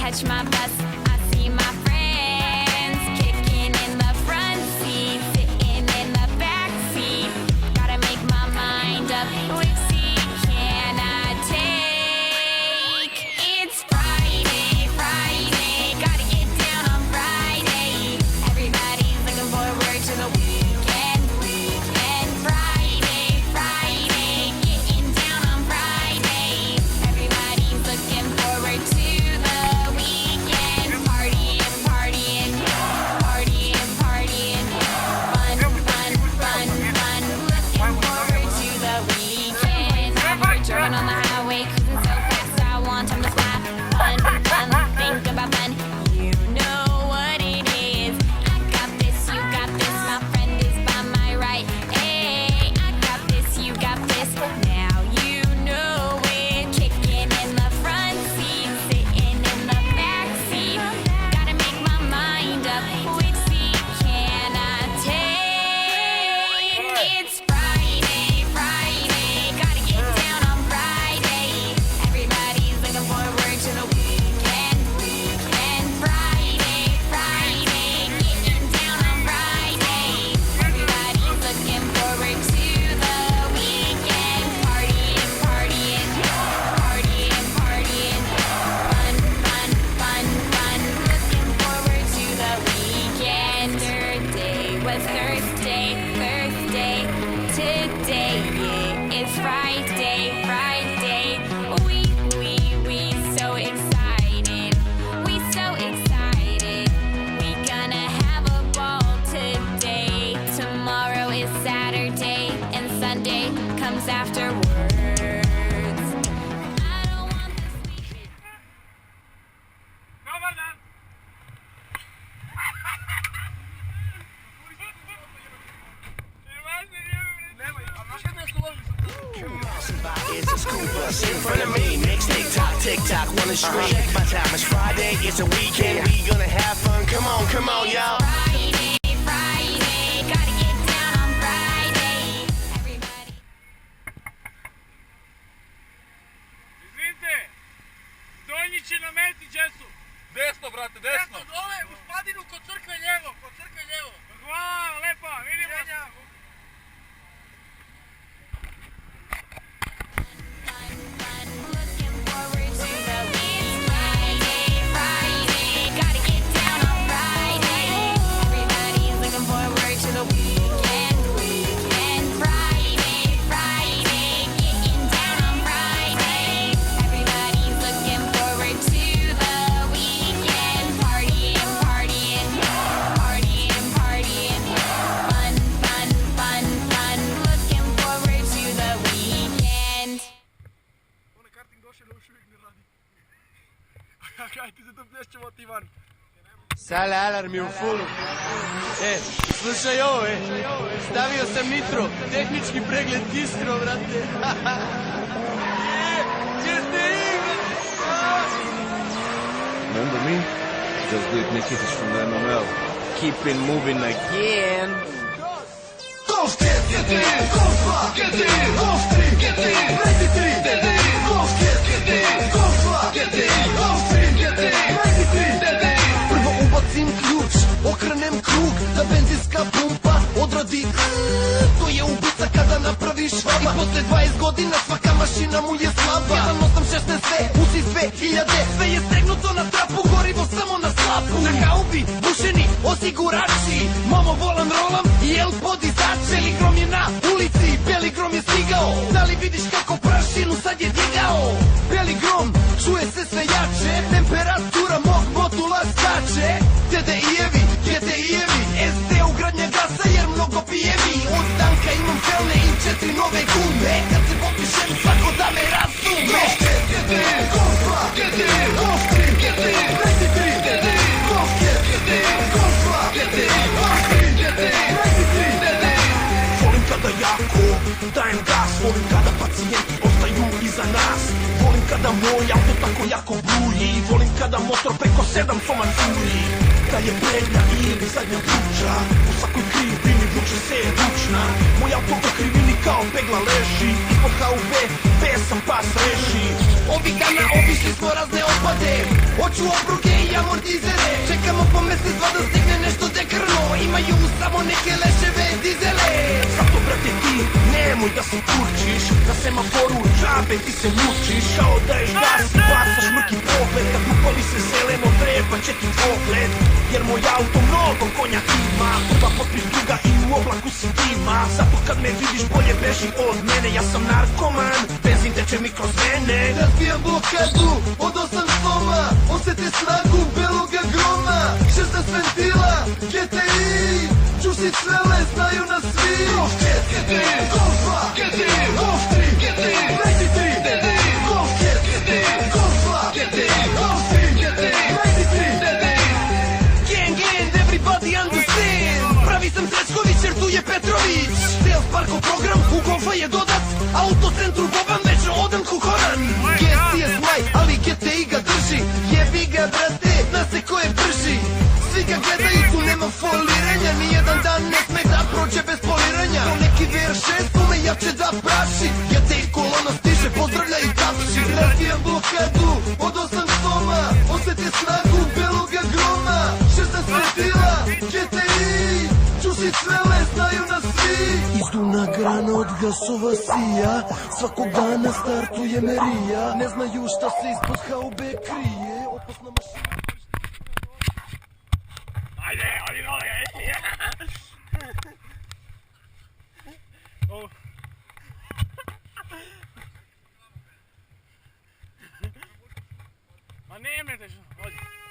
catch my bus. I see my friends kicking in the front seat, sitting in the back seat. Gotta make my mind up, which seat can I take? It's Friday, Friday, gotta get down on Friday. Everybody's looking forward to the weekend, weekend. Friday, Friday, getting down on Friday. Everybody's looking forward to the weekend. Partying, partying, partying, partying. Fun, fun, fun, fun. Looking forward to the weekend. Never driving on the highway, cruising so fast I want time to fly. Fun, fun, think about fun. You know what it is. I got this, you got this. My friend is by my right. Hey, I got this, you got this. Now you know it. Kicking in the front seat, sitting in the back seat. Gotta make my mind up. Which seat can I take? It's Friday, Friday. Gotta get down on Friday. Everybody's looking forward to the weekend, weekend. Friday, Friday. Getting down on Friday. Everybody's looking forward to the weekend. Partying, partying, partying, partying. Fun, fun, fun, fun. Looking forward to the weekend. Yesterday was Thursday, Thursday. Today it's Friday, Friday. We so excited. We so excited. We gonna have a ball today. Tomorrow is Saturday and Sunday comes afterwards. I don't want this weekend. It's a school bus in front of me. Next tick tock, wanna stream. My time is Friday, it's a weekend. We gonna have fun. Come on, y'all. Friday, Friday, gotta get down on Friday. Everybody. Izvinite, Donjići na meti, gdje su? Desno, brate, desno. Dole, u spadinu, kod crkve ljevo, Hvala, lepa, vidimo se. Looking forward to the weekend. Friday, gotta get down on Friday. Everybody's looking forward to the weekend, weekend. Friday, Friday, getting down on Friday. Everybody's looking forward to the weekend. Partying, partying, partying, partying. Fun, fun, fun, fun. Looking forward to the weekend. Onaj karting došao, ali još uvijek ne radi. Kaj ti se tu plješćemo ti van? Sale alarm je u fullu. Slušaj ovo, stavio sam nitro, tehnički pregled Distro, brate. Gdje ste igrali? Remember me? Just did Nikitas from the MML. Keep it moving again. Golf 10, get in, Golf 2, get in, Golf 3, get in, 93, get in, Golf 10, get in, Golf 2, get in, Golf 3, get in, 93, get in. Prvo ubacim ključ, okrenem krug, da benzinska pumpa odradi. To je ubica kada napraviš vama. I posle 20 godina svaka mašina mu je slaba. 1.8.16 sve, usi 2000, sve je stegnuto na trapu, gorivo samo na slapu. Na haubi, bušeni, osigurači, momo volan rolam i el podizač. Beli grom je na ulici, beli grom je stigao. Da li vidiš kako prašinu sad je digao? Beli grom, čuje se sve jače, temperatura mog modula skače. TDI-evi, GTI-evi, SD ugradnja gasa jer mnogo pijevi. Od tanka imam felne i 4 nove gume. Kad se popišem svako da me razume. GT, Golf 2, GT, Golf 3, GT, 93, GT, Golf 10, GT, Golf 2, GT, Golf 3, GT, 93, GT. Volim kada jako dajem gas, volim kada pacijenti ostaju iza nas. Volim kada moj auto tako jako bruji, volim kada motor preko 7 toma curi. Da je prednja ili zadnja kuća, u svakoj krivini vuče se je ručna. Moj auto u krivini kao pegla leži, ispod HUB, pesam pas reži. Ovih dana obišli smo razne otpade, hoću obruge i amortizere. Čekamo po mesec dva da stigne nešto dekrno. Imaju samo neke leševe dizele. Zato brate ti nemoj da se kurčiš. Na semaforu džabe ti se mučiš. Kao da ješ gas i bacaš mrki pogled. Kad upali se zeleno treba će ti pogled. Jer moj auto mnogo konja ima. Prva potpis druga i u oblaku si dima. Zato kad me vidiš bolje beži od mene. Ja sam narkoman, benzin teče mi kroz mene. Razbijam blokadu od 8 sloma. Osjeti snagu beloga groma. 16 ventila, GTI. Čuši cvele, znaju nas svi. Golf 5, GTI, Golf 2, GTI, Golf 3, GTI, 93, DDI, Golf 5, GTI, Golf 2, GTI, Golf 3, GTI, 93, DDI. Gang, gang, everybody understand. Pravi sam Srećković jer tu je Petrović. Sales Parkov program, u Golfa je dodat. Autocentru Boban, večno odan kukoran. GSTS maj, ali GTI ga drži. Jebi ga brate, zna se ko je brži. Svi ga gledaju, tu nema foliranja. Nijedan dan ne sme da prođe bez poliranja. Ko neki VR6, kome jače da praši. GTI kolona stiže, pozdravlja i kapši. Razbijam blokadu od 8 sloma. Osjeti snagu beloga groma. 16 ventila, GTI. Čuši cvele, znaju nas svi. Izduna grana od gasova sija. Svakog dana startuje merija. Ne znaju šta se ispod haube krije. Opasna mašina. Ajde, ali dole. Oh. Ma ne mrete što, ovdje.